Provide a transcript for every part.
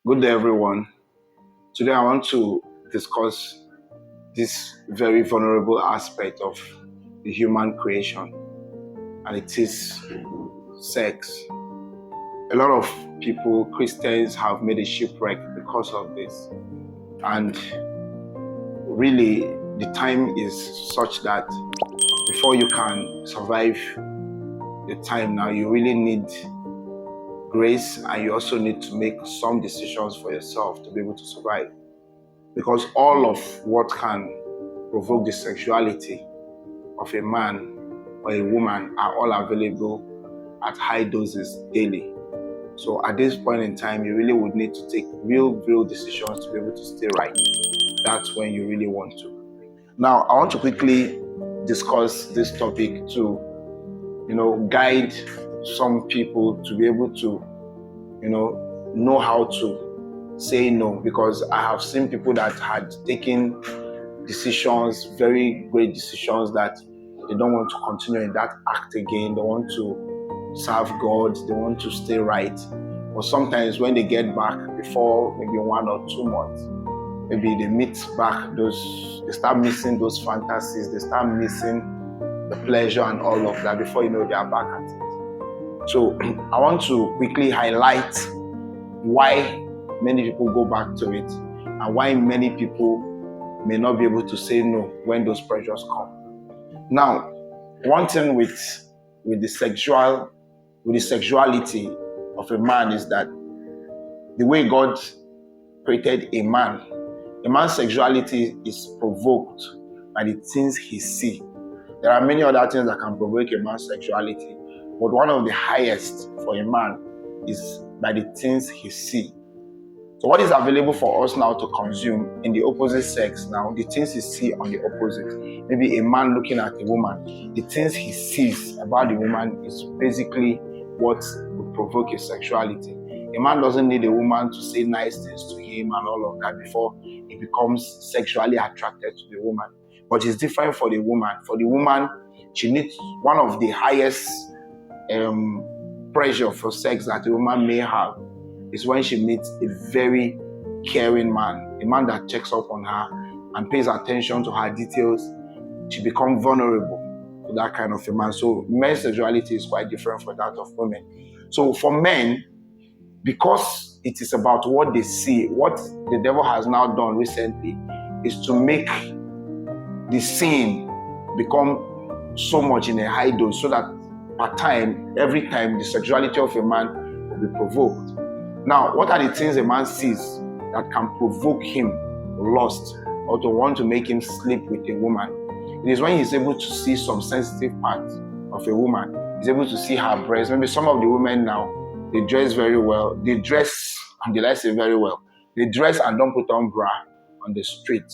Good day, everyone. Today, I want to discuss this very vulnerable aspect of the human creation, and it is sex. A lot of people, Christians, have made a shipwreck because of this. And really, the time is such that before you can survive the time now, you really need grace, and you also need to make some decisions for yourself to be able to survive. Because all of what can provoke the sexuality of a man or a woman are all available at high doses daily. So at this point in time, you really would need to take real decisions to be able to stay right. That's when you really want to. Now, I want to quickly discuss this topic to, guide some people to be able to, know how to say no, because I have seen people that had taken decisions, very great decisions, that they don't want to continue in that act again. They want to serve God, they want to stay right. But sometimes when they get back before maybe 1 or 2 months, maybe they meet back they start missing those fantasies, they start missing the pleasure and all of that. Before you know, they are back at it. So I want to quickly highlight why many people go back to it and why many people may not be able to say no when those pressures come. Now, one thing with the sexuality of a man is that the way God created a man's sexuality is provoked by the things he sees. There are many other things that can provoke a man's sexuality, but one of the highest for a man is by the things he sees. So what is available for us now to consume in the opposite sex now, the things he sees on the opposite, maybe a man looking at a woman, the things he sees about the woman is basically what would provoke his sexuality. A man doesn't need a woman to say nice things to him and all of that before he becomes sexually attracted to the woman. But it's different for the woman. For the woman, she needs one of the highest pressure for sex that a woman may have is when she meets a very caring man, a man that checks up on her and pays attention to her details. She becomes vulnerable to that kind of a man. So men's sexuality is quite different from that of women. So for men, because it is about what they see, what the devil has now done recently is to make the sin become so much in a high dose so that every time the sexuality of a man will be provoked. Now, what are the things a man sees that can provoke him lust or to want to make him sleep with a woman? It is when he's able to see some sensitive parts of a woman. He's able to see her breasts. Maybe some of the women now, they dress very well. They dress, and they like say very well. They dress and don't put on bra on the street.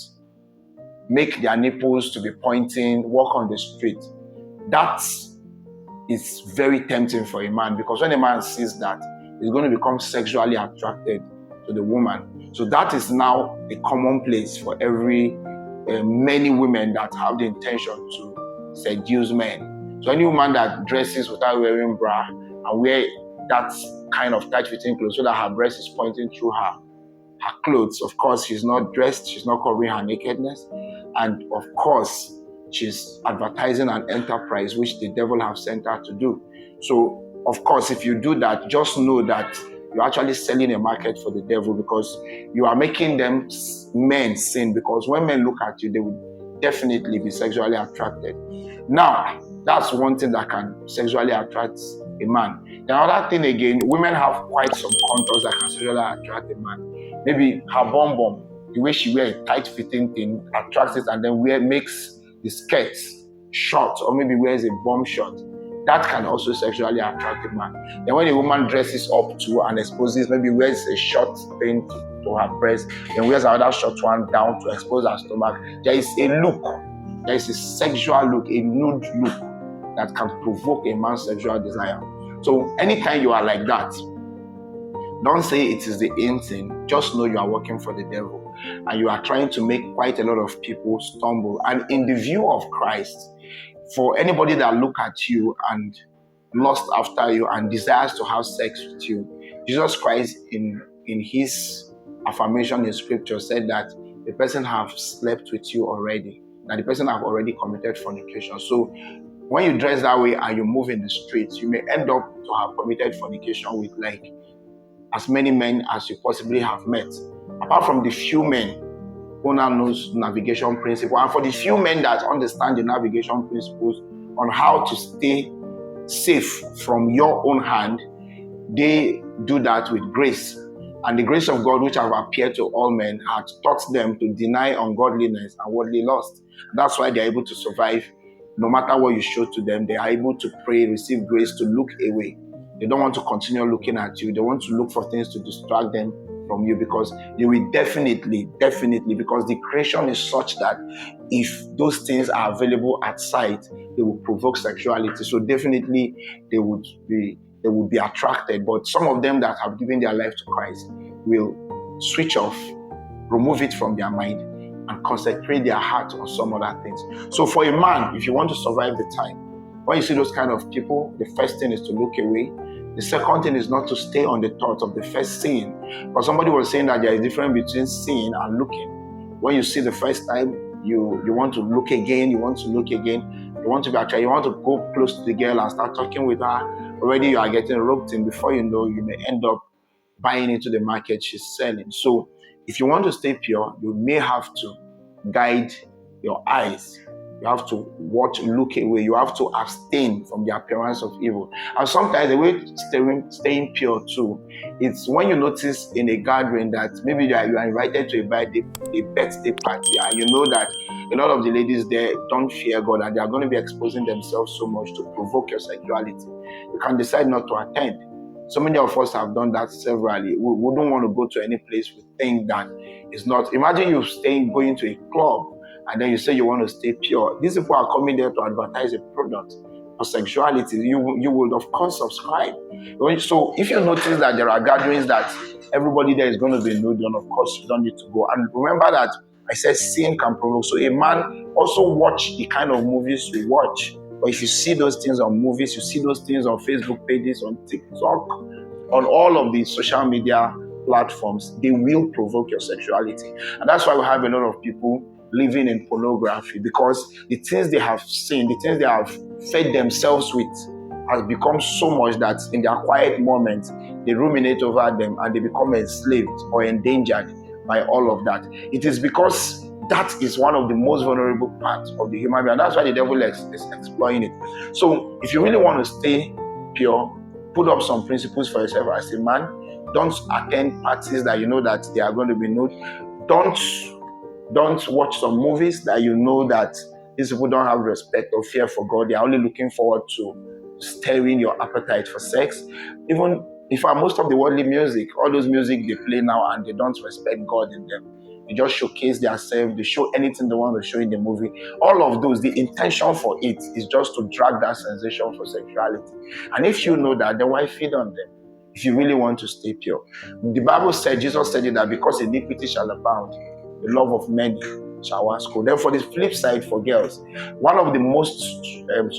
Make their nipples to be pointing, walk on the street. That is very tempting for a man, because when a man sees that, he's going to become sexually attracted to the woman. So that is now a commonplace for many women that have the intention to seduce men. So any woman that dresses without wearing bra and wear that kind of tight-fitting clothes so that her breast is pointing through her clothes, of course, she's not dressed, she's not covering her nakedness, and of course, she's advertising an enterprise which the devil has sent her to do. So, of course, if you do that, just know that you're actually selling a market for the devil, because you are making them men sin, because when men look at you, they will definitely be sexually attracted. Now, that's one thing that can sexually attract a man. The other thing again, women have quite some contours that can sexually attract a man. Maybe her bum, the way she wears a tight-fitting thing attracts it, and then makes the skirt short, or maybe wears a bum short. That can also sexually attract a man. Then when a woman dresses up too and exposes, maybe wears a short thing to her breast, then wears another short one down to expose her stomach, there is a look, there is a sexual look, a nude look that can provoke a man's sexual desire. So anytime you are like that, don't say it is the in thing. Just know you are working for the devil, and you are trying to make quite a lot of people stumble. And in the view of Christ, for anybody that look at you and lust after you and desires to have sex with you, Jesus Christ in in his affirmation in scripture said that the person have slept with you already, that the person have already committed fornication. So when you dress that way and you move in the streets, you may end up to have committed fornication with like as many men as you possibly have met. Apart from the few men who now knows navigation principle, and for the few men that understand the navigation principles on how to stay safe from your own hand, they do that with grace. And the grace of God, which have appeared to all men, had taught them to deny ungodliness and worldly lust. That's why they're able to survive. No matter what you show to them, they are able to pray, receive grace to look away. They don't want to continue looking at you. They want to look for things to distract them from you, because you will definitely, because the creation is such that if those things are available at sight, they will provoke sexuality. So definitely they would be attracted. But some of them that have given their life to Christ will switch off, remove it from their mind, and concentrate their heart on some other things. So for a man, if you want to survive the time, when you see those kind of people, the first thing is to look away. The second thing is not to stay on the thought of the first sin. But somebody was saying that there is a difference between seeing and looking. When you see the first time, you want to look again, you want to go close to the girl and start talking with her. Already you are getting roped in. Before you know, you may end up buying into the market she's selling. So if you want to stay pure, you may have to guide your eyes. You have to look away. You have to abstain from the appearance of evil. And sometimes the way staying pure too, it's when you notice in a gathering that maybe you are invited to a birthday party, and you know that a lot of the ladies there don't fear God and they are going to be exposing themselves so much to provoke your sexuality. You can decide not to attend. So many of us have done that severally. We don't want to go to any place we think that is not. Imagine you going to a club and then you say you want to stay pure. These people are coming there to advertise a product for sexuality. You would of course subscribe. So if you notice that there are gatherings that everybody there is going to be nude, then of course you don't need to go. And remember that I said sin can provoke. So a man also watch the kind of movies you watch. But if you see those things on movies, you see those things on Facebook pages, on TikTok, on all of the social media platforms, they will provoke your sexuality. And that's why we have a lot of people living in pornography, because the things they have seen, the things they have fed themselves with has become so much that in their quiet moments, they ruminate over them and they become enslaved or endangered by all of that. It is because that is one of the most vulnerable parts of the human being. And that's why the devil is exploiting it. So if you really want to stay pure, put up some principles for yourself as a man. Don't attend parties that you know that they are going to be nude. Don't watch some movies that you know that these people don't have respect or fear for God. They are only looking forward to stirring your appetite for sex. Even if most of the worldly music, all those music they play now, and they don't respect God in them. They just showcase themselves. They show anything they want to show in the movie. All of those, the intention for it is just to drag that sensation for sexuality. And if you know that, then why feed on them? If you really want to stay pure. The Bible said, Jesus said it, that because iniquity shall abound, the love of many shall wax cold. Then for the flip side, for girls, one of the most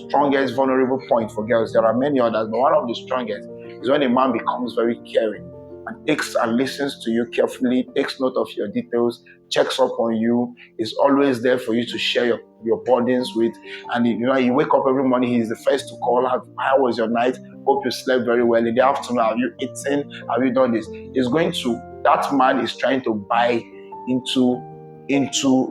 strongest vulnerable points for girls, there are many others, but one of the strongest is when a man becomes very caring and takes and listens to you carefully, takes note of your details, checks up on you, is always there for you to share your burdens with. And you wake up every morning, he's the first to call out, how was your night? Hope you slept very well. In the afternoon, have you eaten? Have you done this? That man is trying to buy into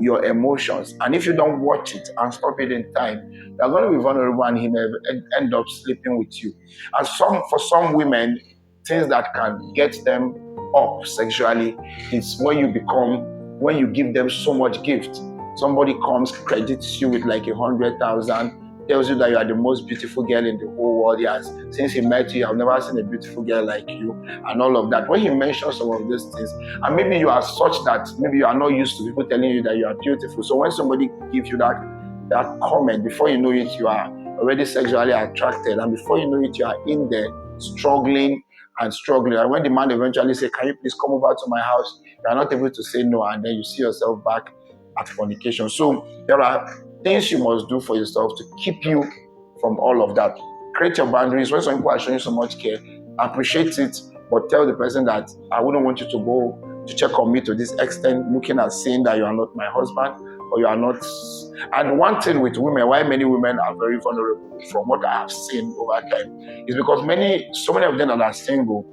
your emotions. And if you don't watch it and stop it in time, you're going to be vulnerable and he may end up sleeping with you. And for some women, things that can get them up sexually is when you give them so much gift. Somebody comes, credits you with like 100,000, tells you that you are the most beautiful girl in the whole world. Yes, since he met you, I've never seen a beautiful girl like you, and all of that. When he mentions some of these things, and maybe you are such that maybe you are not used to people telling you that you are beautiful. So when somebody gives you that comment, before you know it, you are already sexually attracted, and before you know it, you are in there struggling. And when the man eventually says, can you please come over to my house? You are not able to say no, and then you see yourself back at fornication. So there are things you must do for yourself to keep you from all of that. Create your boundaries. When some people are showing so much care, appreciate it, but tell the person that I wouldn't want you to go to check on me to this extent, looking at saying that you are not my husband or you are not. And one thing with women, why many women are very vulnerable from what I have seen over time, is because so many of them that are single,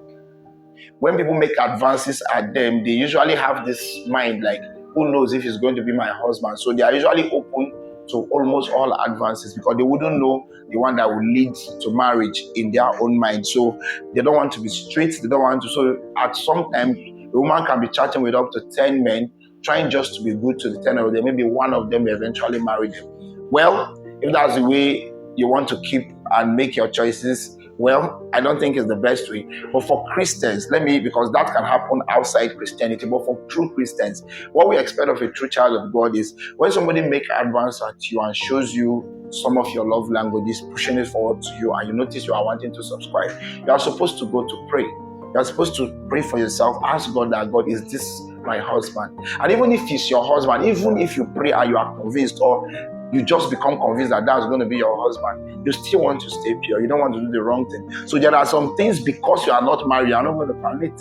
when people make advances at them, they usually have this mind like, who knows if he's going to be my husband? So they are usually open to almost all advances because they wouldn't know the one that will lead to marriage in their own mind. So they don't want to be straight. They don't want to. So at some time, a woman can be chatting with up to 10 men, trying just to be good to the 10 of them. Maybe one of them will eventually marry them. Well, if that's the way you want to keep and make your choices, well, I don't think it's the best way. But for Christians, because that can happen outside Christianity, but for true Christians, what we expect of a true child of God is when somebody makes advance at you and shows you some of your love languages, pushing it forward to you, and you notice you are wanting to subscribe, you are supposed to go to pray. You are supposed to pray for yourself, ask God that, God, is this my husband? And even if it's your husband, even if you pray and you are convinced, or you just become convinced that that's going to be your husband, you still want to stay pure. You don't want to do the wrong thing. So there are some things, because you are not married, you are not going to permit.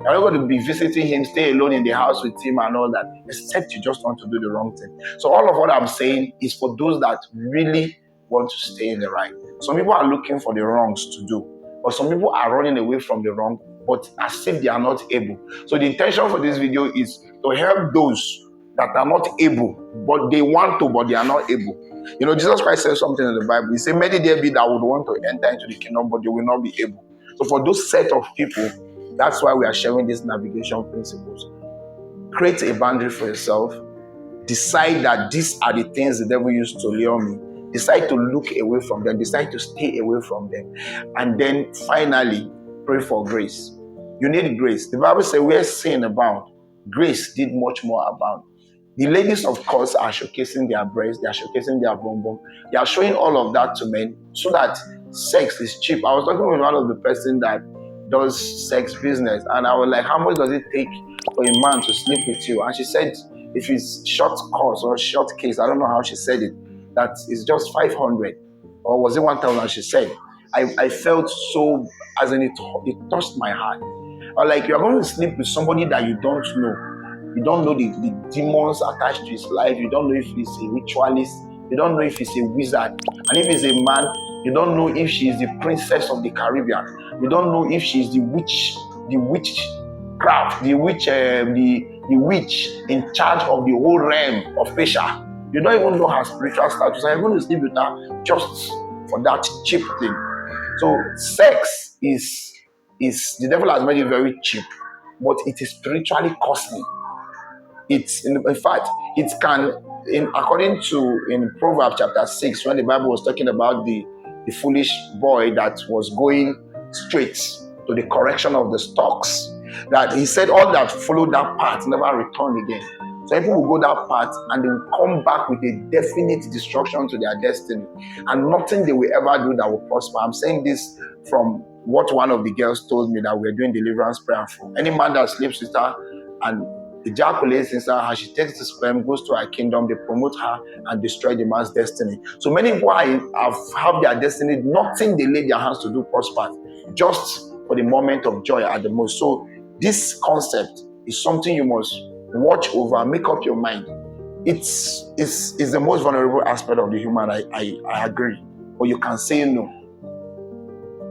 You're not going to be visiting him, stay alone in the house with him and all that, except you just want to do the wrong thing. So all of what I'm saying is for those that really want to stay in the right. Some people are looking for the wrongs to do, but some people are running away from the wrong, but as if they are not able. So the intention for this video is to help those that are not able, but they want to, but they are not able. You know, Jesus Christ says something in the Bible. He said, many there be that would want to enter into the kingdom, but they will not be able. So for those set of people, that's why we are sharing these navigation principles. Create a boundary for yourself. Decide that these are the things the devil used to lure me. Decide to look away from them. Decide to stay away from them. And then finally, pray for grace. You need grace. The Bible says, where sin abound, grace did much more abound. The ladies, of course, are showcasing their breasts, they are showcasing their bum bum. They are showing all of that to men so that sex is cheap. I was talking with one of the person that does sex business, and I was like, how much does it take for a man to sleep with you? And she said, if it's short course or short case, I don't know how she said it, that it's just 500, or was it 1,000? She said. I felt so, as in it touched my heart. Or like, you're going to sleep with somebody that you don't know. You don't know the demons attached to his life. You don't know if he's a ritualist. You don't know if he's a wizard. And if he's a man, you don't know if she is the princess of the Caribbean. You don't know if she is the witchcraft, the witch in charge of the whole realm of Pesha. You don't even know her spiritual status. And you're going to sleep with her just for that cheap thing. So sex is the devil has made it very cheap, but it is spiritually costly. It's in fact, it can, according to in Proverbs chapter 6, when the Bible was talking about the foolish boy that was going straight to the correction of the stocks, that he said all that followed that path never returned again. So people will go that path and they will come back with a definite destruction to their destiny, and nothing they will ever do that will prosper. I'm saying this from what one of the girls told me that we're doing deliverance prayer for. Any man that sleeps with her and ejaculates inside her, she takes the sperm, goes to her kingdom, they promote her and destroy the man's destiny. So many people have their destiny, nothing they lay their hands to do prospers, just for the moment of joy at the most. So this concept is something you must watch over, make up your mind. It's the most vulnerable aspect of the human, I agree. But you can say no.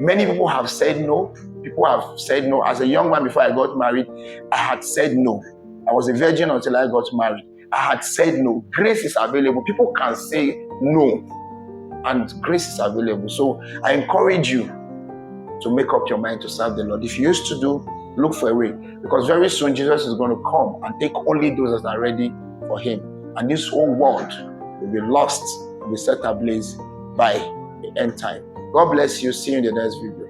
Many people have said no. People have said no. As a young man before I got married, I had said no. I was a virgin until I got married. I had said no. Grace is available. People can say no, and grace is available. So I encourage you to make up your mind to serve the Lord. If you used to do, look for a way, because very soon Jesus is going to come and take only those that are ready for him. And this whole world will be lost, will be set ablaze by the end time. God bless you. See you in the next video.